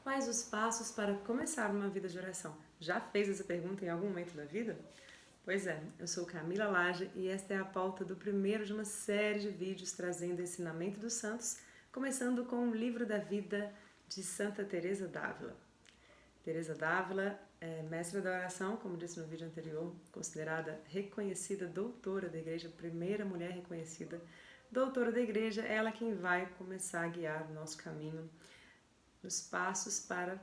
Quais os passos para começar uma vida de oração? Já fez essa pergunta em algum momento da vida? Pois é, eu sou Camila Laje e esta é a pauta do primeiro de uma série de vídeos trazendo o ensinamento dos santos, começando com o livro da vida de Santa Teresa d'Ávila. Teresa d'Ávila é mestra da oração, como disse no vídeo anterior, considerada reconhecida doutora da igreja, primeira mulher reconhecida doutora da igreja, ela quem vai começar a guiar o nosso caminho nos passos para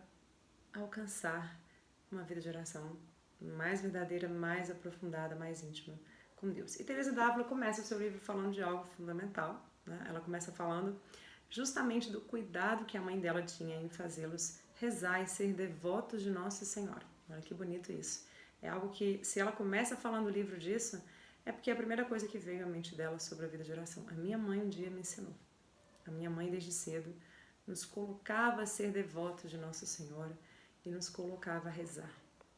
alcançar uma vida de oração mais verdadeira, mais aprofundada, mais íntima com Deus. E Teresa d'Ávila começa o seu livro falando de algo fundamental, né? Ela começa falando justamente do cuidado que a mãe dela tinha em fazê-los rezar e ser devotos de Nossa Senhora. Olha que bonito isso. É algo que, se ela começa falando o livro disso, é porque é a primeira coisa que veio à mente dela sobre a vida de oração. A minha mãe um dia me ensinou. A minha mãe, desde cedo, nos colocava a ser devotos de Nossa Senhora e nos colocava a rezar.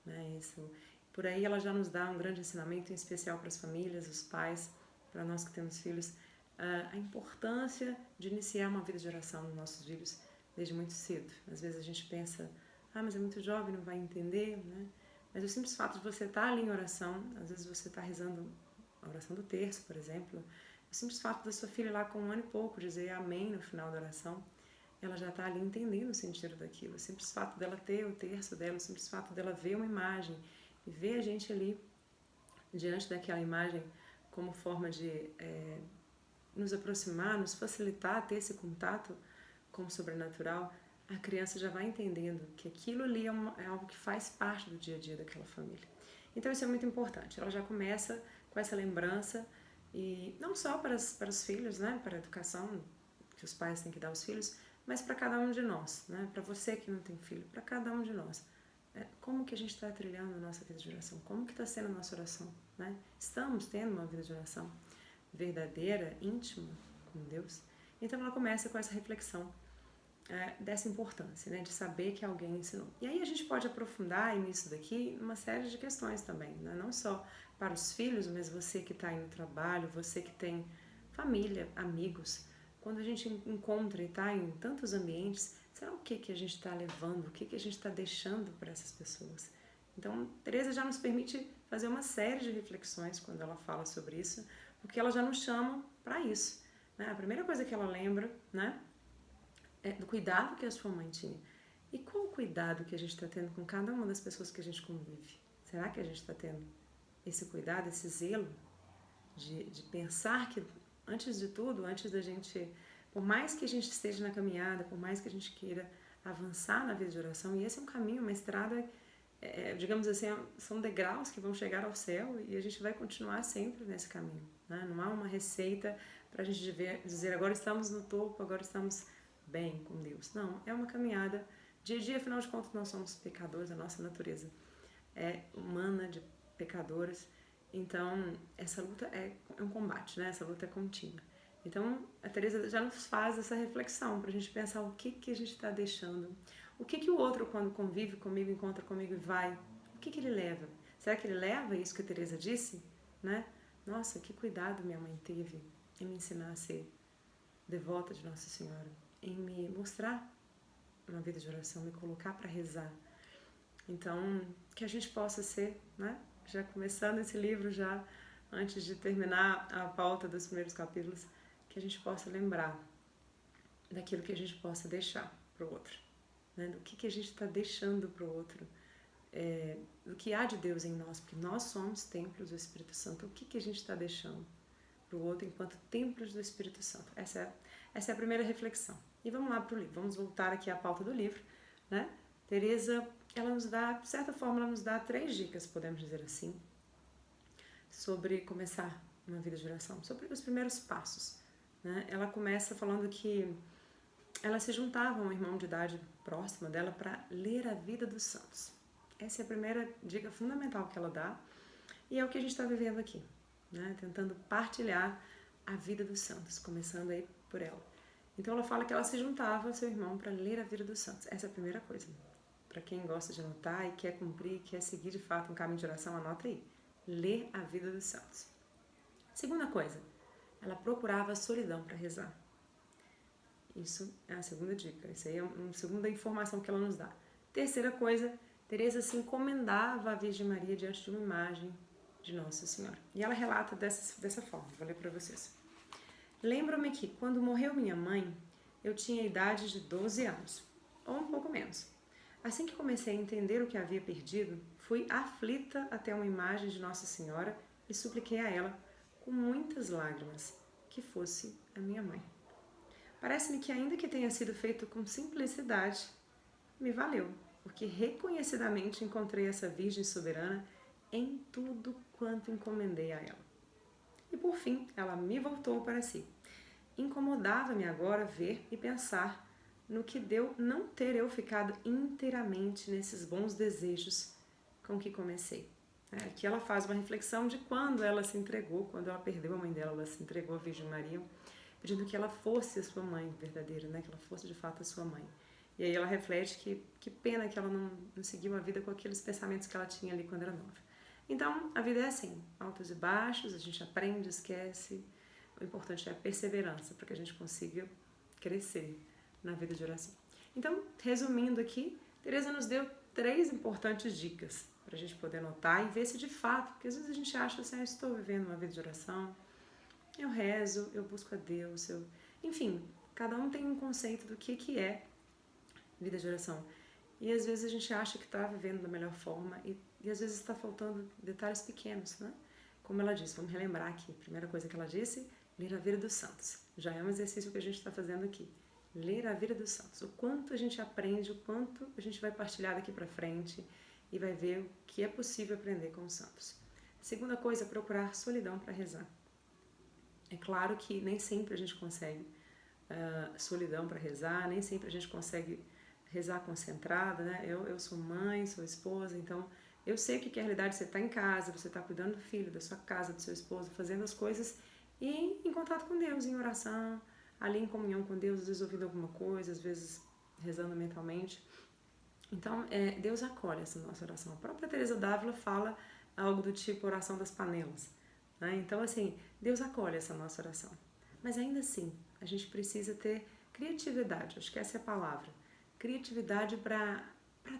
Né? Isso, por aí ela já nos dá um grande ensinamento, em especial para as famílias, os pais, para nós que temos filhos, a importância de iniciar uma vida de oração nos nossos filhos desde muito cedo. Às vezes a gente pensa, mas é muito jovem, não vai entender, né? Mas o simples fato de você estar ali em oração, às vezes você está rezando a oração do terço, por exemplo, o simples fato da sua filha lá com 1 ano e pouco dizer amém no final da oração, ela já está ali entendendo o sentido daquilo. O simples fato dela ter o terço dela, o simples fato dela ver uma imagem e ver a gente ali diante daquela imagem como forma de nos aproximar, nos facilitar, ter esse contato com o sobrenatural, a criança já vai entendendo que aquilo ali é algo que faz parte do dia a dia daquela família. Então isso é muito importante. Ela já começa com essa lembrança e não só para os filhos, né, para a educação que os pais têm que dar aos filhos, mas para cada um de nós, né, para você que não tem filho, para cada um de nós. Como que a gente está trilhando a nossa vida de oração? Como que está sendo a nossa oração? Né? Estamos tendo uma vida de oração verdadeira, íntima com Deus? Então ela começa com essa reflexão dessa importância, né, de saber que alguém ensinou. E aí a gente pode aprofundar nisso daqui uma série de questões também, né? Não só para os filhos, mas você que está aí no trabalho, você que tem família, amigos. Quando a gente encontra e está em tantos ambientes, será o que a gente está levando, o que a gente está deixando para essas pessoas? Então, Teresa já nos permite fazer uma série de reflexões quando ela fala sobre isso, porque ela já nos chama para isso. Né? A primeira coisa que ela lembra, né, do cuidado que a sua mãe tinha. E qual o cuidado que a gente está tendo com cada uma das pessoas que a gente convive? Será que a gente está tendo esse cuidado, esse zelo de pensar que, antes de tudo, antes da gente, por mais que a gente esteja na caminhada, por mais que a gente queira avançar na vida de oração, e esse é um caminho, uma estrada, digamos assim, são degraus que vão chegar ao céu e a gente vai continuar sempre nesse caminho. Né? Não há uma receita para a gente dizer agora estamos no topo, agora estamos bem com Deus. Não, é uma caminhada dia a dia, afinal de contas nós somos pecadores, a nossa natureza é humana de pecadores, então essa luta é um combate, né? Essa luta é contínua. Então a Teresa já nos faz essa reflexão para a gente pensar o que a gente está deixando, o que o outro quando convive comigo, encontra comigo e vai, o que ele leva? Será que ele leva isso que a Teresa disse? Né? Nossa, que cuidado minha mãe teve em me ensinar a ser devota de Nossa Senhora, em me mostrar uma vida de oração, me colocar para rezar. Então, que a gente possa ser, né? Já começando esse livro, já antes de terminar a pauta dos primeiros capítulos, que a gente possa lembrar daquilo que a gente possa deixar para o outro, né? Do que a gente está deixando para o outro, do que há de Deus em nós, porque nós somos templos do Espírito Santo. O que a gente está deixando para o outro enquanto templos do Espírito Santo? Essa é a primeira reflexão. E vamos lá para o livro, vamos voltar aqui à pauta do livro, né? Teresa, ela nos dá, de certa forma, ela nos dá 3 dicas, podemos dizer assim, sobre começar uma vida de oração, sobre os primeiros passos. Né? Ela começa falando que ela se juntava a um irmão de idade próxima dela para ler a vida dos santos. Essa é a primeira dica fundamental que ela dá e é o que a gente está vivendo aqui, né? Tentando partilhar a vida dos santos, começando aí por ela. Então ela fala que ela se juntava ao seu irmão para ler a vida dos santos. Essa é a primeira coisa. Para quem gosta de anotar e quer cumprir, quer seguir de fato um caminho de oração, anota aí. Ler a vida dos santos. Segunda coisa, ela procurava a solidão para rezar. Isso é a segunda dica. Isso aí é uma segunda informação que ela nos dá. Terceira coisa, Teresa se encomendava à Virgem Maria diante de uma imagem de Nossa Senhora. E ela relata dessa forma, vou ler para vocês. Lembro-me que, quando morreu minha mãe, eu tinha a idade de 12 anos, ou um pouco menos. Assim que comecei a entender o que havia perdido, fui aflita até uma imagem de Nossa Senhora e supliquei a ela, com muitas lágrimas, que fosse a minha mãe. Parece-me que, ainda que tenha sido feito com simplicidade, me valeu, porque reconhecidamente encontrei essa Virgem soberana em tudo quanto encomendei a ela. E por fim, ela me voltou para si. Incomodava-me agora ver e pensar no que deu não ter eu ficado inteiramente nesses bons desejos com que comecei. Aqui ela faz uma reflexão de quando ela se entregou, quando ela perdeu a mãe dela, ela se entregou à Virgem Maria, pedindo que ela fosse a sua mãe verdadeira, que ela fosse de fato a sua mãe. E aí ela reflete que pena que ela não seguiu a vida com aqueles pensamentos que ela tinha ali quando era nova. Então, a vida é assim, altos e baixos, a gente aprende, esquece. O importante é a perseverança, para que a gente consiga crescer na vida de oração. Então, resumindo aqui, Teresa nos deu 3 importantes dicas para a gente poder anotar e ver se de fato, porque às vezes a gente acha assim, eu estou vivendo uma vida de oração, eu rezo, eu busco a Deus, enfim, cada um tem um conceito do que é vida de oração. E às vezes a gente acha que está vivendo da melhor forma e às vezes está faltando detalhes pequenos, né? Como ela disse, vamos relembrar aqui, a primeira coisa que ela disse, ler a vida dos santos. Já é um exercício que a gente está fazendo aqui. Ler a vida dos santos. O quanto a gente aprende, o quanto a gente vai partilhar daqui para frente e vai ver o que é possível aprender com os santos. Segunda coisa, procurar solidão para rezar. É claro que nem sempre a gente consegue solidão para rezar, nem sempre a gente consegue rezar concentrada, né? Eu sou mãe, sou esposa, então eu sei que a realidade você está em casa, você está cuidando do filho, da sua casa, do seu esposo, fazendo as coisas e em contato com Deus, em oração, ali em comunhão com Deus, às vezes ouvindo alguma coisa, às vezes rezando mentalmente. Então, Deus acolhe essa nossa oração. A própria Teresa d'Ávila fala algo do tipo oração das panelas, né? Então, assim, Deus acolhe essa nossa oração. Mas ainda assim, a gente precisa ter criatividade, acho que essa é a palavra. Criatividade para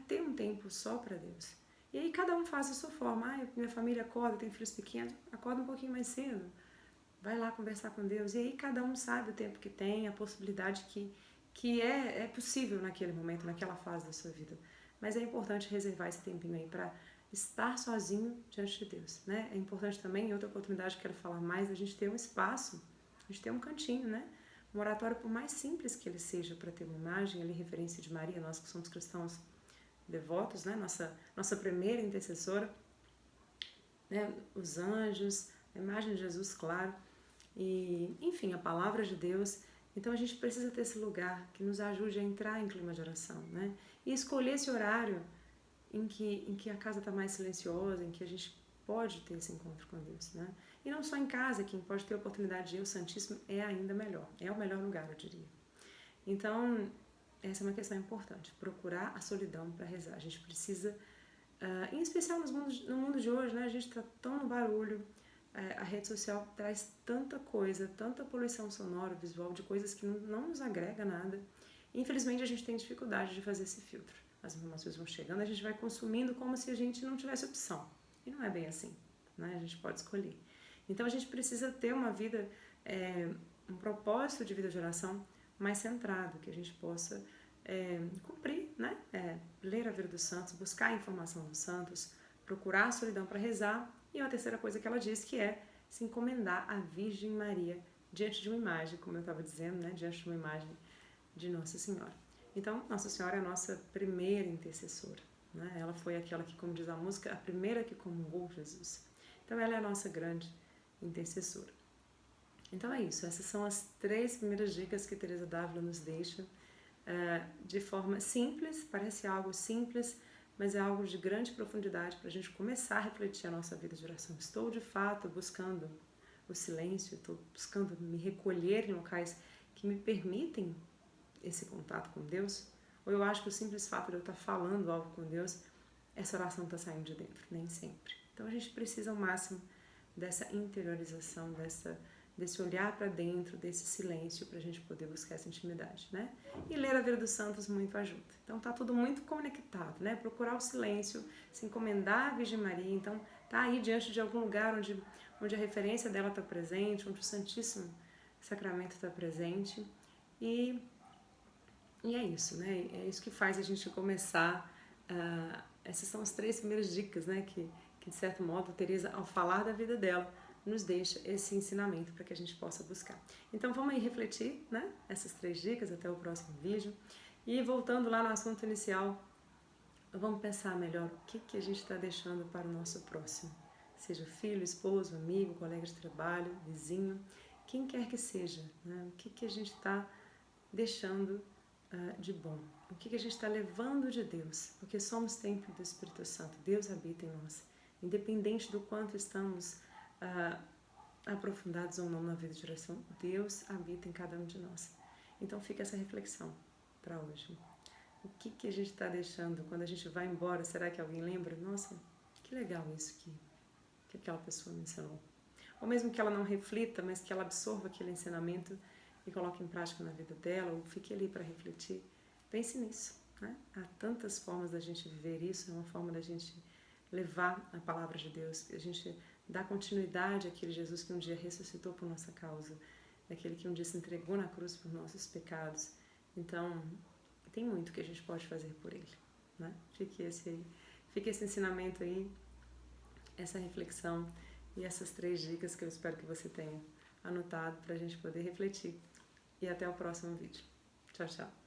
ter um tempo só para Deus. E aí cada um faz a sua forma. Minha família acorda, tem filhos pequenos, acorda um pouquinho mais cedo. Vai lá conversar com Deus. E aí cada um sabe o tempo que tem, a possibilidade que é possível naquele momento, naquela fase da sua vida. Mas é importante reservar esse tempinho aí para estar sozinho diante de Deus, né? É importante também, em outra oportunidade que quero falar mais, a gente ter um espaço, a gente ter um cantinho, né? Um oratório, por mais simples que ele seja, para ter uma imagem ali, referência de Maria, nós que somos cristãos devotos, né? Nossa primeira intercessora, né? Os anjos, a imagem de Jesus, claro, e enfim, a palavra de Deus. Então a gente precisa ter esse lugar que nos ajude a entrar em clima de oração, né? E escolher esse horário em que a casa está mais silenciosa, em que a gente pode ter esse encontro com Deus, né? E não só em casa, quem pode ter a oportunidade de ir ao Santíssimo é ainda melhor, é o melhor lugar, eu diria. Então, essa é uma questão importante, procurar a solidão para rezar. A gente precisa, em especial no mundo de hoje, né? A gente está tão no barulho, a rede social traz tanta coisa, tanta poluição sonora, visual, de coisas que não nos agrega nada. Infelizmente, a gente tem dificuldade de fazer esse filtro. As informações vão chegando, a gente vai consumindo como se a gente não tivesse opção. E não é bem assim, né? A gente pode escolher. Então a gente precisa ter uma vida, um propósito de vida de oração mais centrado, que a gente possa cumprir, né? Ler a vida dos santos, buscar a informação dos santos, procurar a solidão para rezar. E a terceira coisa que ela diz que é se encomendar à Virgem Maria diante de uma imagem, como eu estava dizendo, né? Diante de uma imagem de Nossa Senhora. Então, Nossa Senhora é a nossa primeira intercessora, né? Ela foi aquela que, como diz a música, a primeira que comungou Jesus. Então, ela é a nossa grande intercessora. Então é isso, essas são as 3 primeiras dicas que Teresa d'Ávila nos deixa, de forma simples, parece algo simples, mas é algo de grande profundidade para a gente começar a refletir a nossa vida de oração. Estou de fato buscando o silêncio, estou buscando me recolher em locais que me permitem esse contato com Deus? Ou eu acho que o simples fato de eu estar falando algo com Deus, essa oração está saindo de dentro? Nem sempre. Então a gente precisa ao máximo dessa interiorização, desse olhar para dentro, desse silêncio, para a gente poder buscar essa intimidade, né? E ler a vida dos santos muito ajuda. Então tá tudo muito conectado, né? Procurar o silêncio, se encomendar à Virgem Maria, então tá aí diante de algum lugar onde a referência dela está presente, onde o Santíssimo Sacramento está presente, e é isso, né? É isso que faz a gente começar. Essas são as 3 primeiras dicas, né? Que de certo modo Teresa, ao falar da vida dela, nos deixa esse ensinamento para que a gente possa buscar. Então vamos aí refletir, né? Essas 3 dicas até o próximo vídeo. E voltando lá no assunto inicial, vamos pensar melhor o que a gente está deixando para o nosso próximo. Seja filho, esposo, amigo, colega de trabalho, vizinho, quem quer que seja, né? O que a gente está deixando de bom? O que a gente está levando de Deus? Porque somos templo do Espírito Santo. Deus habita em nós. Independente do quanto estamos aprofundados ou não na vida de oração, Deus habita em cada um de nós. Então fica essa reflexão para hoje. O que a gente está deixando quando a gente vai embora? Será que alguém lembra? Nossa, que legal isso que aquela pessoa me ensinou. Ou mesmo que ela não reflita, mas que ela absorva aquele ensinamento e coloque em prática na vida dela, ou fique ali para refletir. Pense nisso, né? Há tantas formas da gente viver isso, é uma forma da gente levar a palavra de Deus, a gente dar continuidade àquele Jesus que um dia ressuscitou por nossa causa, aquele que um dia se entregou na cruz por nossos pecados. Então, tem muito que a gente pode fazer por ele, né? Fique esse ensinamento aí, essa reflexão e essas 3 dicas que eu espero que você tenha anotado para a gente poder refletir. E até o próximo vídeo. Tchau, tchau.